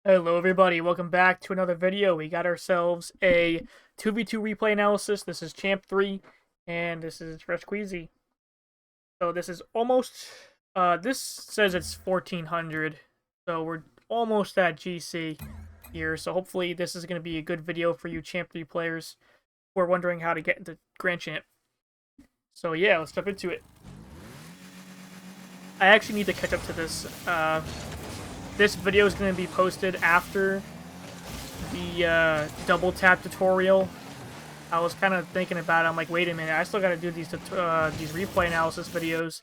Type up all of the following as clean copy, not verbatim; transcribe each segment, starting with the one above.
Hello everybody, welcome back to another video. We got ourselves a 2v2 replay analysis. This is Champ 3, and this is Fresh Queasy. So this is almost, this says it's 1400, so we're almost at GC here. So hopefully this is going to be a good video for you Champ 3 players who are wondering how to get into Grand Champ. So yeah, let's jump into it. I actually need to catch up to this. This video is going to be posted after the double tap tutorial. I was kind of thinking about it. I'm like, wait a minute, I still got to do these replay analysis videos,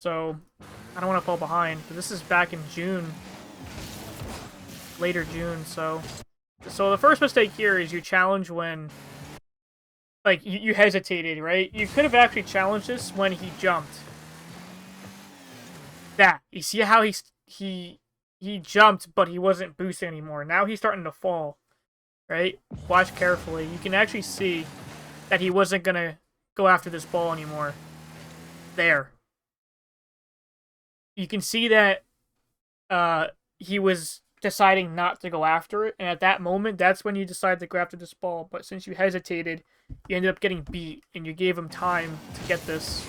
so I don't want to fall behind. But this is back in June, later June. So the first mistake here is you challenge when, like, you hesitated, right? You could have actually challenged this when he jumped. That, you see how he jumped, but he wasn't boosting anymore. Now he's starting to fall, right? Watch carefully. You can actually see that he wasn't going to go after this ball anymore. There. You can see that he was deciding not to go after it, and at that moment, that's when you decide to go after this ball. But since you hesitated, you ended up getting beat, and you gave him time to get this.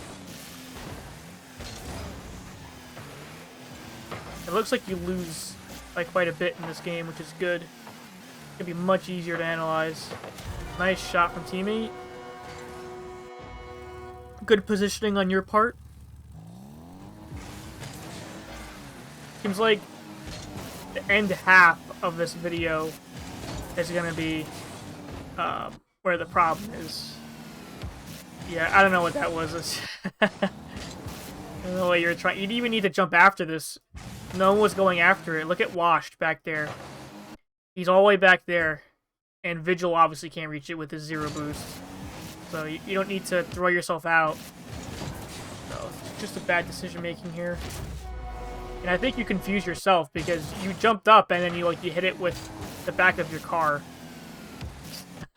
It looks like you lose by quite a bit in this game, which is good. It's going to be much easier to analyze. Nice shot from teammate. Good positioning on your part. Seems like the end half of this video is going to be where the problem is. Yeah, I don't know what that was. I don't know what you're trying. You even need to jump after this. No one was going after it. Look at Washed back there. He's all the way back there. And Vigil obviously can't reach it with his 0 boost. So you don't need to throw yourself out. So it's just a bad decision making here. And I think you confuse yourself because you jumped up and then you hit it with the back of your car.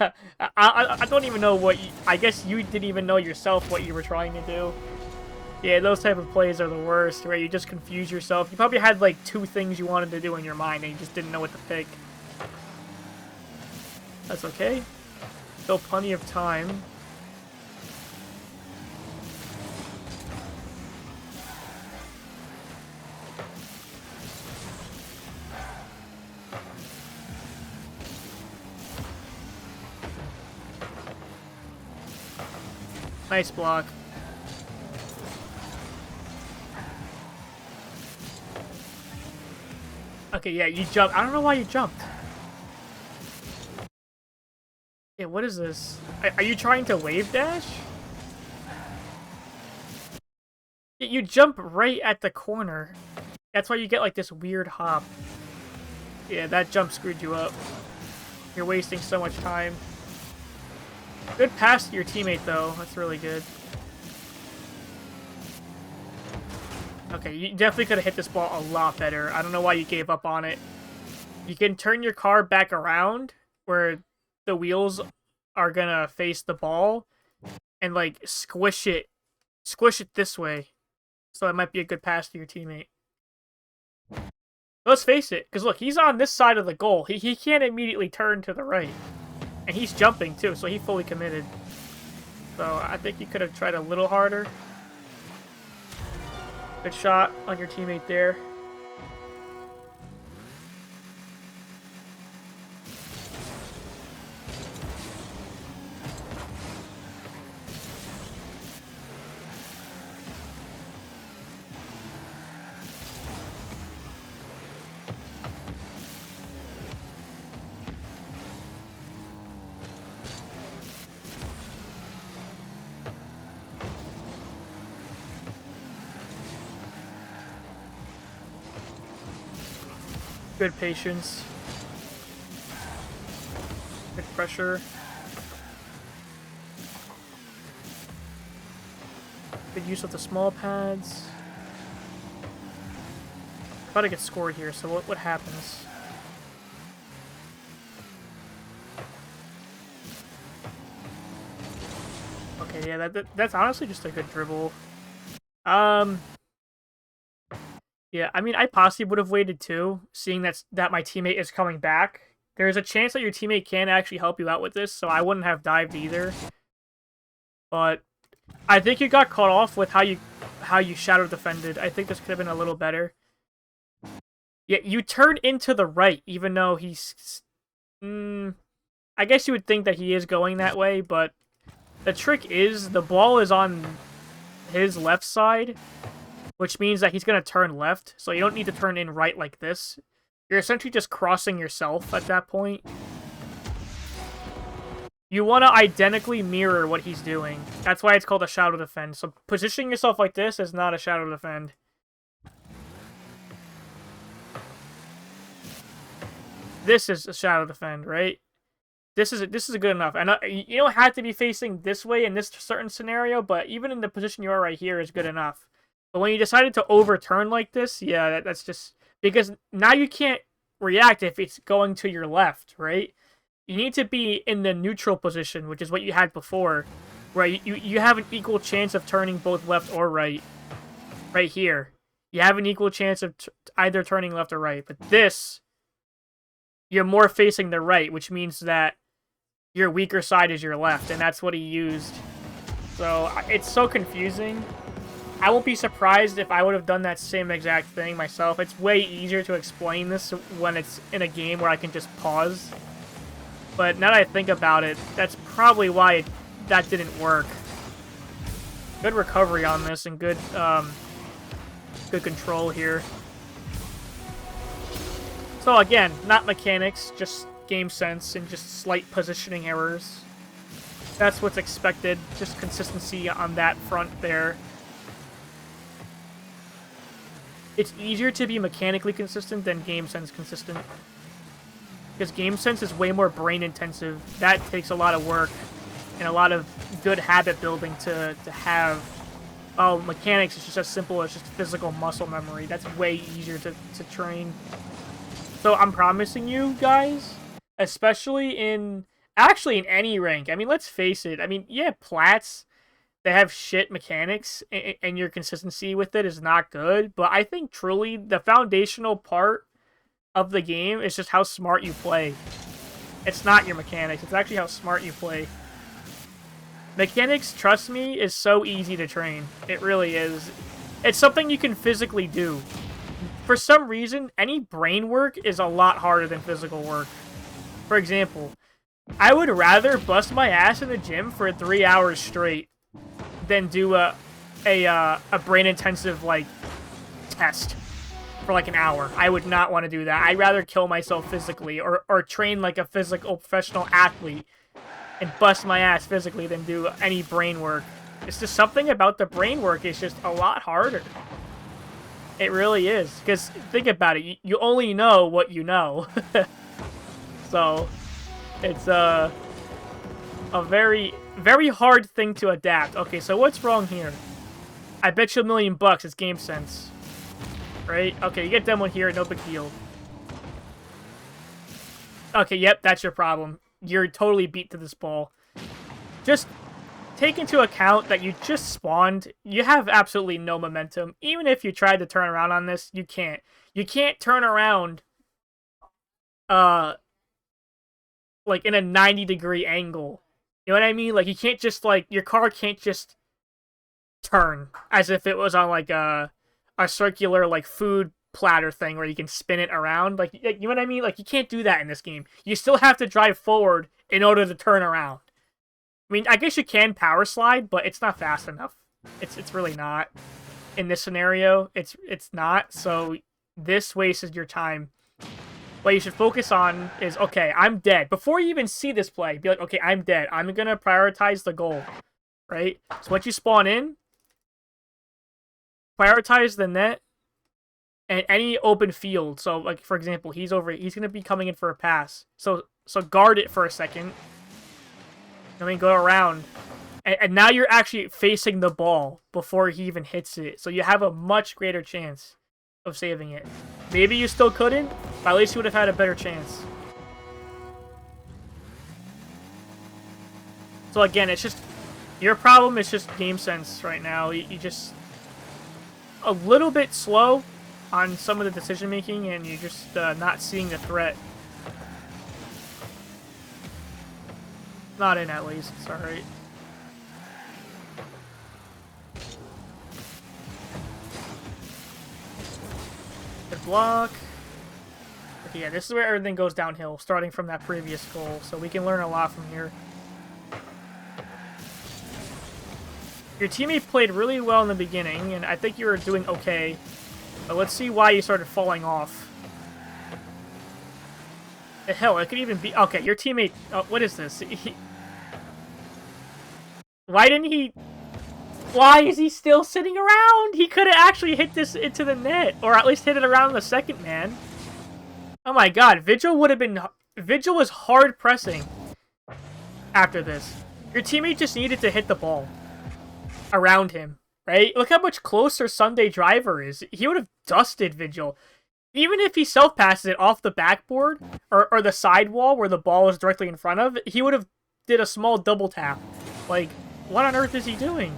I don't even know what I guess you didn't even know yourself what you were trying to do. Yeah, those type of plays are the worst, where you just confuse yourself. You probably had like 2 things you wanted to do in your mind and you just didn't know what to pick. That's okay. Still plenty of time. Nice block. Okay, yeah, you jumped. I don't know why you jumped. Yeah, what is this? Are you trying to wave dash? You jump right at the corner. That's why you get like this weird hop. Yeah, that jump screwed you up. You're wasting so much time. Good pass to your teammate though. That's really good. Okay, you definitely could have hit this ball a lot better. I don't know why you gave up on it. You can turn your car back around where the wheels are gonna face the ball and like squish it this way. So it might be a good pass to your teammate. Let's face it, because look, he's on this side of the goal. He can't immediately turn to the right. And he's jumping too, so he fully committed. So I think you could have tried a little harder. Good shot on your teammate there. Good patience. Good pressure. Good use of the small pads. About to get scored here, so what happens? Okay, yeah, that's honestly just a good dribble. Yeah, I mean, I possibly would have waited too, seeing that my teammate is coming back. There's a chance that your teammate can actually help you out with this, so I wouldn't have dived either. But I think you got caught off with how you shadow defended. I think this could have been a little better. Yeah, you turn into the right, even though he's... I guess you would think that he is going that way, but the trick is the ball is on his left side, which means that he's going to turn left, so you don't need to turn in right like this. You're essentially just crossing yourself at that point. You want to identically mirror what he's doing. That's why it's called a shadow defend. So positioning yourself like this is not a shadow defend. This is a shadow defend, right? This is good enough. And you don't have to be facing this way in this certain scenario, but even in the position you are right here is good enough. But when you decided to overturn like this, yeah, that's just... Because now you can't react if it's going to your left, right? You need to be in the neutral position, which is what you had before, where you have an equal chance of turning both left or right. Right here. You have an equal chance of either turning left or right. But this, you're more facing the right, which means that your weaker side is your left, and that's what he used. So it's so confusing. I won't be surprised if I would have done that same exact thing myself. It's way easier to explain this when it's in a game where I can just pause. But now that I think about it, that's probably why that didn't work. Good recovery on this and good good control here. So again, not mechanics, just game sense and just slight positioning errors. That's what's expected. Just consistency on that front there. It's easier to be mechanically consistent than game sense consistent. Because game sense is way more brain intensive. That takes a lot of work and a lot of good habit building to have. Oh, mechanics is just as simple as just physical muscle memory. That's way easier to train. So I'm promising you guys, especially actually in any rank. I mean, let's face it. I mean, yeah, plats, they have shit mechanics and your consistency with it is not good. But I think truly the foundational part of the game is just how smart you play. It's not your mechanics. It's actually how smart you play. Mechanics, trust me, is so easy to train. It really is. It's something you can physically do. For some reason, any brain work is a lot harder than physical work. For example, I would rather bust my ass in the gym for 3 hours straight than do a brain-intensive, like, test for, like, an hour. I would not want to do that. I'd rather kill myself physically or train like a physical professional athlete and bust my ass physically than do any brain work. It's just something about the brain work is just a lot harder. It really is. Because think about it. You only know what you know. So it's a very, very hard thing to adapt. Okay, so what's wrong here? I bet you $1 million it's game sense. Right? Okay, you get done one here, no big deal. Okay, yep, that's your problem. You're totally beat to this ball. Just take into account that you just spawned. You have absolutely no momentum. Even if you tried to turn around on this, you can't. You can't turn around like in a 90-degree angle. You know what I mean? Like, you can't just, like, your car can't just turn as if it was on, like, a circular, like, food platter thing where you can spin it around. Like, you know what I mean? Like, you can't do that in this game. You still have to drive forward in order to turn around. I mean, I guess you can power slide, but it's not fast enough. It's really not. In this scenario, it's not. So this wasted your time. What you should focus on is, okay, I'm dead. Before you even see this play, be like, okay, I'm dead. I'm gonna prioritize the goal, right? So once you spawn in, prioritize the net and any open field. So, like, for example, he's gonna be coming in for a pass. So guard it for a second. I mean, go around. And now you're actually facing the ball before he even hits it. So you have a much greater chance of saving it. Maybe you still couldn't, but at least you would have had a better chance. So again, it's just... Your problem is just game sense right now. You just... A little bit slow, on some of the decision making, and you're just not seeing the threat. Not in, at least. It's alright. Good block. Okay, yeah, this is where everything goes downhill, starting from that previous goal, so we can learn a lot from here. Your teammate played really well in the beginning, and I think you were doing okay. But let's see why you started falling off. Hell, it could even be... Okay, your teammate... what is this? Why didn't he... Why is he still sitting around? He could have actually hit this into the net, or at least hit it around the second man. Oh my god, Vigil would have been... Vigil was hard pressing after this. Your teammate just needed to hit the ball around him, right? Look how much closer Sunday Driver is. He would have dusted Vigil. Even if he self-passes it off the backboard, or the sidewall where the ball is directly in front of, he would have did a small double tap. Like, what on earth is he doing?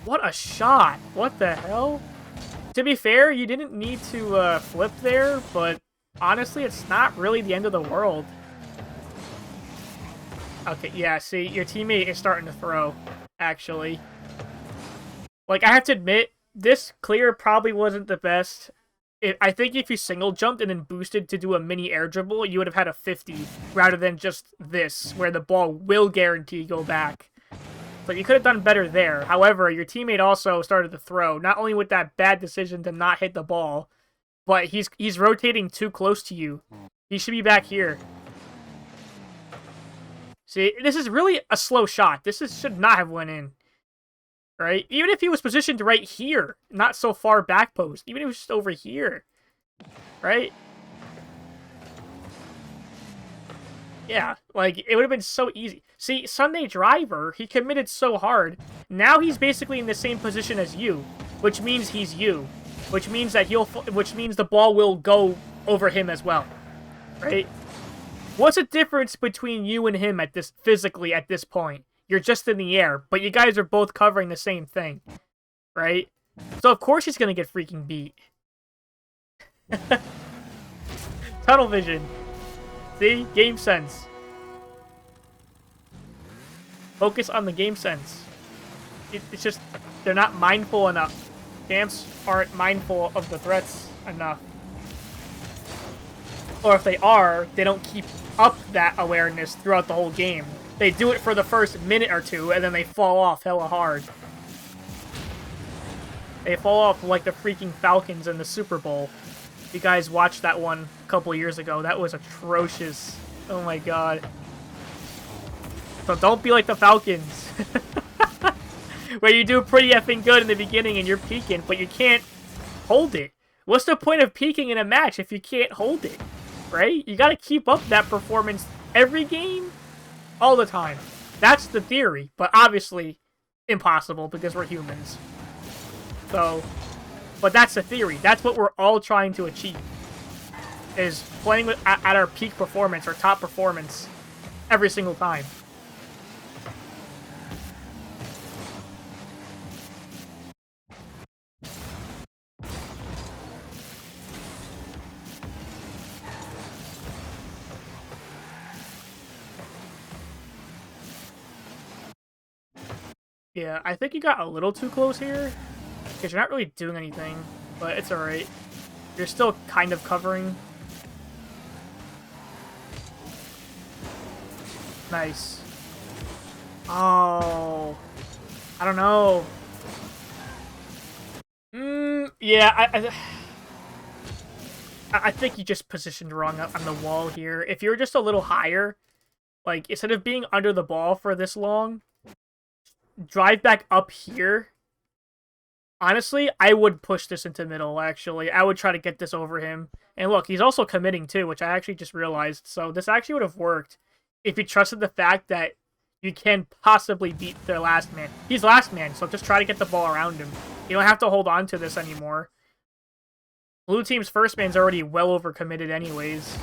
What a shot! What the hell? To be fair, you didn't need to flip there, but honestly, it's not really the end of the world. Okay, yeah, see, your teammate is starting to throw, actually. Like, I have to admit, this clear probably wasn't the best. I think if you single jumped and then boosted to do a mini air dribble, you would have had a 50, rather than just this, where the ball will guarantee go back. But you could have done better there. However, your teammate also started to throw, not only with that bad decision to not hit the ball, but he's rotating too close to you. He should be back here. See, this is really a slow shot. This should not have went in. Right? Even if he was positioned right here, not so far back post. Even if he was just over here. Right? Yeah, like, it would have been so easy. See, Sunday Driver, he committed so hard. Now he's basically in the same position as you, which means he's you. Which means that which means the ball will go over him as well. Right? What's the difference between you and him physically at this point? You're just in the air, but you guys are both covering the same thing. Right? So of course he's gonna get freaking beat. Tunnel vision. See? Game sense. Focus on the game sense. It's just, they're not mindful enough. Champs aren't mindful of the threats enough. Or if they are, they don't keep up that awareness throughout the whole game. They do it for the first minute or two, and then they fall off hella hard. They fall off like the freaking Falcons in the Super Bowl. You guys watched that one a couple years ago. That was atrocious. Oh my god. So don't be like the Falcons. Where you do pretty effing good in the beginning and you're peaking, but you can't hold it. What's the point of peaking in a match if you can't hold it? Right? You gotta keep up that performance every game, all the time. That's the theory, but obviously impossible because we're humans. So, but that's the theory. That's what we're all trying to achieve. Is playing at our peak performance or top performance every single time. Yeah, I think you got a little too close here, because you're not really doing anything, but it's alright. You're still kind of covering. Nice. Oh. I don't know. Yeah, I think you just positioned wrong on the wall here. If you were just a little higher, like, instead of being under the ball for this long, drive back up here. Honestly, I would push this into middle, actually. I would try to get this over him. And look, he's also committing too, which I actually just realized. So this actually would have worked if you trusted the fact that you can possibly beat their last man. He's last man, so just try to get the ball around him. You don't have to hold on to this anymore. Blue team's first man's already well overcommitted anyways.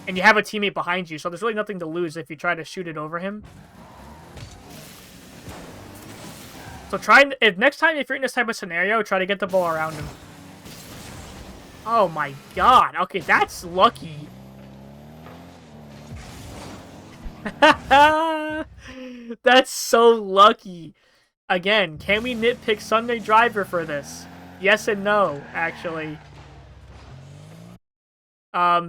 And you have a teammate behind you, so there's really nothing to lose if you try to shoot it over him. So if next time if you're in this type of scenario, try to get the ball around him. Oh my god. Okay, that's lucky. That's so lucky. Again, can we nitpick Sunday Driver for this? Yes and no, actually.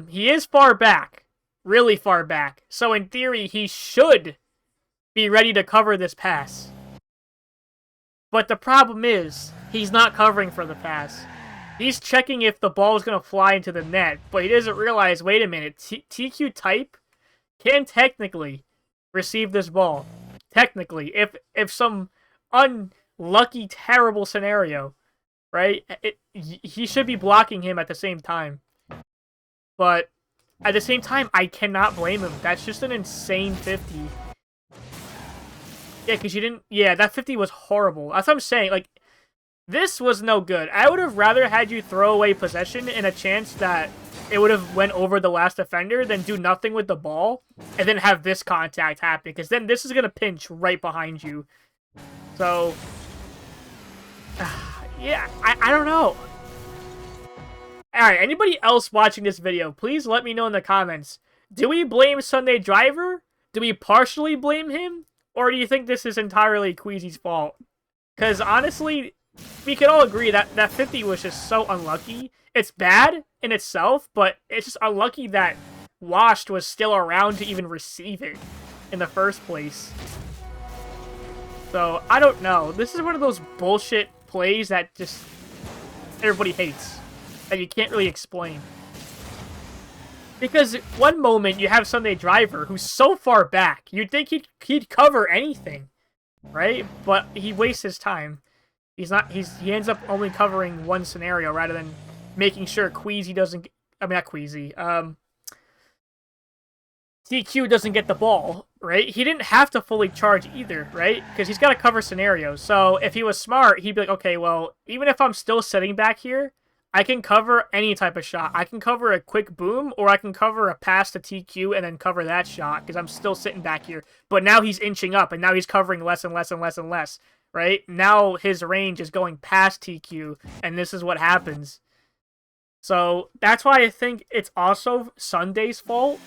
He is far back. Really far back. So in theory, he should be ready to cover this pass. But the problem is, he's not covering for the pass. He's checking if the ball is going to fly into the net, but he doesn't realize, wait a minute, TQ type can technically receive this ball. Technically, if some unlucky, terrible scenario, right? He should be blocking him at the same time. But at the same time, I cannot blame him. That's just an insane 50. Yeah, because you didn't... Yeah, that 50 was horrible. That's what I'm saying. Like, this was no good. I would have rather had you throw away possession and a chance that it would have went over the last defender than do nothing with the ball and then have this contact happen. Because then this is going to pinch right behind you. So... yeah, I don't know. Alright, anybody else watching this video, please let me know in the comments. Do we blame Sunday Driver? Do we partially blame him? Or do you think this is entirely Queasy's fault? Because honestly, we can all agree that that 50 was just so unlucky. It's bad in itself, but it's just unlucky that Washed was still around to even receive it in the first place. So, I don't know. This is one of those bullshit plays that just everybody hates. That you can't really explain. Because one moment you have Sunday Driver who's so far back, you'd think he'd cover anything, right? But he wastes his time. He ends up only covering one scenario rather than making sure Queasy doesn't... I mean, not Queasy. TQ doesn't get the ball, right? He didn't have to fully charge either, right? Because he's got to cover scenarios. So if he was smart, he'd be like, okay, well, even if I'm still sitting back here, I can cover any type of shot. I can cover a quick boom, or I can cover a pass to TQ and then cover that shot, because I'm still sitting back here. But now he's inching up, and now he's covering less and less and less and less, right? Now his range is going past TQ, and this is what happens. So that's why I think it's also Sunday's fault,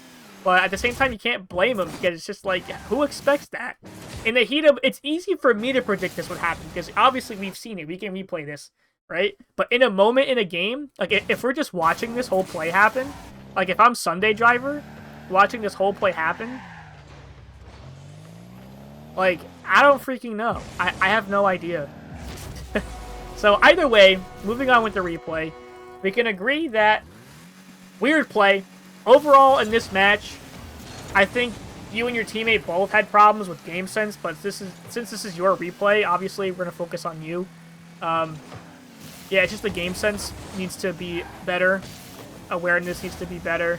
but at the same time, you can't blame him, because it's just like, who expects that? In the heat of... It's easy for me to predict this would happen, because obviously we've seen it. We can replay this. Right? But in a moment in a game, like, if we're just watching this whole play happen, like, if I'm Sunday Driver, watching this whole play happen, like, I don't freaking know. I have no idea. So, either way, moving on with the replay, we can agree that weird play. Overall, in this match, I think you and your teammate both had problems with game sense, but since this is your replay, obviously, we're going to focus on you. Yeah, it's just the game sense needs to be better. Awareness needs to be better.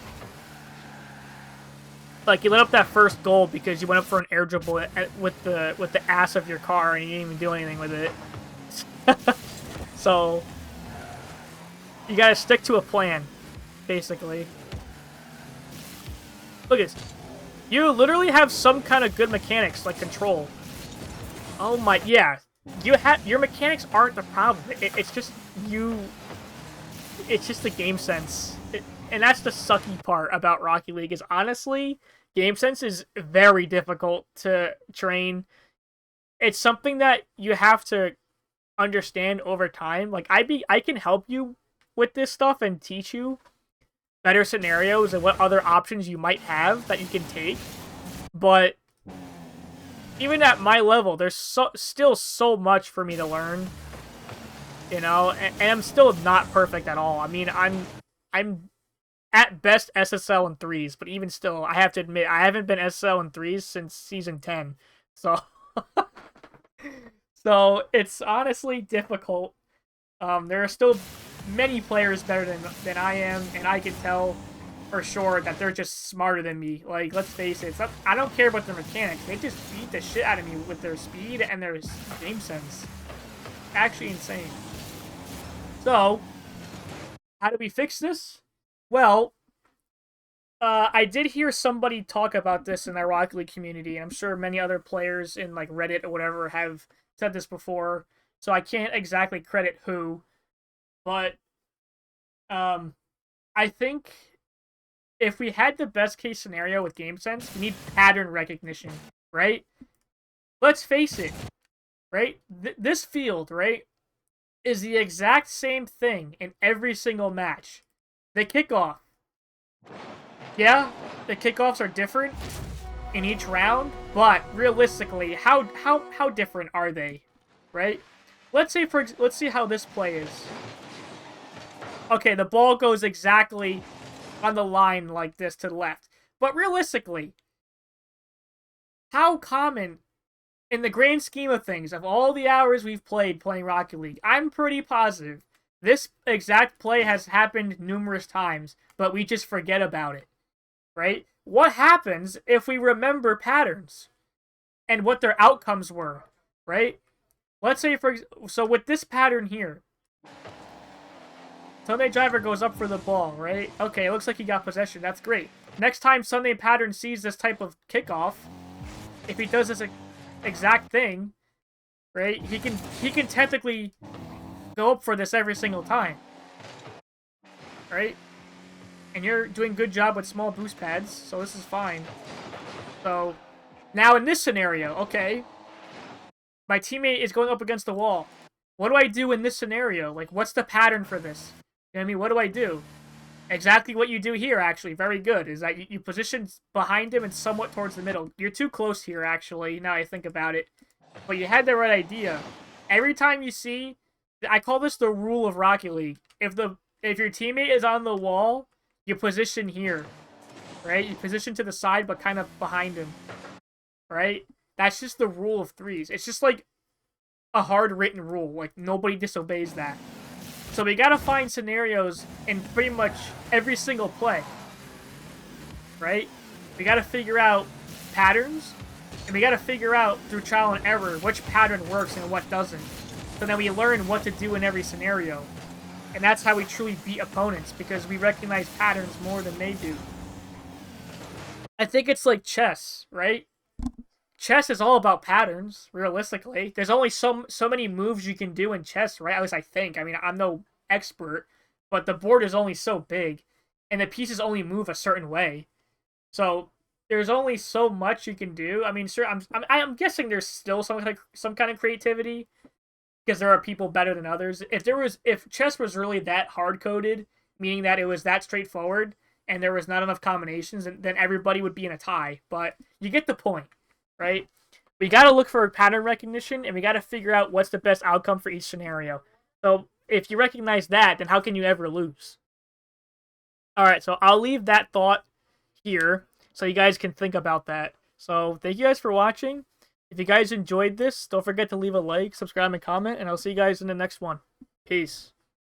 Like, you let up that first goal because you went up for an air dribble with the ass of your car and you didn't even do anything with it. So, you gotta stick to a plan, basically. Look at this. You literally have some kind of good mechanics, like control. Oh my, yeah. Your mechanics aren't the problem. It's just you. It's just the game sense, and that's the sucky part about Rocket League. Is honestly, game sense is very difficult to train. It's something that you have to understand over time. Like I can help you with this stuff and teach you better scenarios and what other options you might have that you can take, but even at my level, there's still so much for me to learn, you know, and I'm still not perfect at all. I mean, I'm at best SSL in 3s, but even still, I have to admit, I haven't been SSL in 3s since Season 10, so... so, it's honestly difficult. There are still many players better than I am, and I can tell for sure that they're just smarter than me. Like, let's face it, I don't care about their mechanics. They just beat the shit out of me with their speed and their game sense. Actually insane. So, how do we fix this? Well, I did hear somebody talk about this in the Rocket League community, and I'm sure many other players in, like, Reddit or whatever have said this before, so I can't exactly credit who, but I think if we had the best case scenario with gamesense, we need pattern recognition, right? Let's face it, right? This field, right, is the exact same thing in every single match. The kickoff. Yeah, the kickoffs are different in each round, but realistically, how different are they, right? Let's see how this play is. Okay, the ball goes exactly on the line like this to the left. But realistically, how common in the grand scheme of things, of all the hours we've playing Rocket League, I'm pretty positive this exact play has happened numerous times, but we just forget about it, right? What happens if we remember patterns and what their outcomes were, right? Let's say, so with this pattern here, Sunday Driver goes up for the ball, right? Okay, it looks like he got possession. That's great. Next time Sunday Pattern sees this type of kickoff, if he does this exact thing, right, he can technically go up for this every single time, right? And you're doing good job with small boost pads, so this is fine. So now in this scenario, okay, my teammate is going up against the wall. What do I do in this scenario? Like, what's the pattern for this? You know what I mean? What do I do? Exactly what you do here, actually. Very good. Is that you position behind him and somewhat towards the middle. You're too close here, actually, now I think about it. But you had the right idea. Every time you see... I call this the rule of Rocket League. If your teammate is on the wall, you position here. Right? You position to the side, but kind of behind him. Right? That's just the rule of threes. It's just like a hard-written rule. Like, nobody disobeys that. So we gotta find scenarios in pretty much every single play. Right? We gotta figure out patterns, and we gotta figure out, through trial and error, which pattern works and what doesn't. So then we learn what to do in every scenario. And that's how we truly beat opponents, because we recognize patterns more than they do. I think it's like chess, right? Chess is all about patterns, realistically. There's only so many moves you can do in chess, right? At least I think. I mean, I'm no expert, but the board is only so big, and the pieces only move a certain way. So there's only so much you can do. I mean, sure, I'm guessing there's still some kind of creativity, because there are people better than others. If chess was really that hard coded, meaning that it was that straightforward, and there was not enough combinations, then everybody would be in a tie. But you get the point. Right? We gotta look for pattern recognition, and we gotta figure out what's the best outcome for each scenario. So if you recognize that, then how can you ever lose? Alright, so I'll leave that thought here, so you guys can think about that. So thank you guys for watching. If you guys enjoyed this, don't forget to leave a like, subscribe, and comment, and I'll see you guys in the next one. Peace.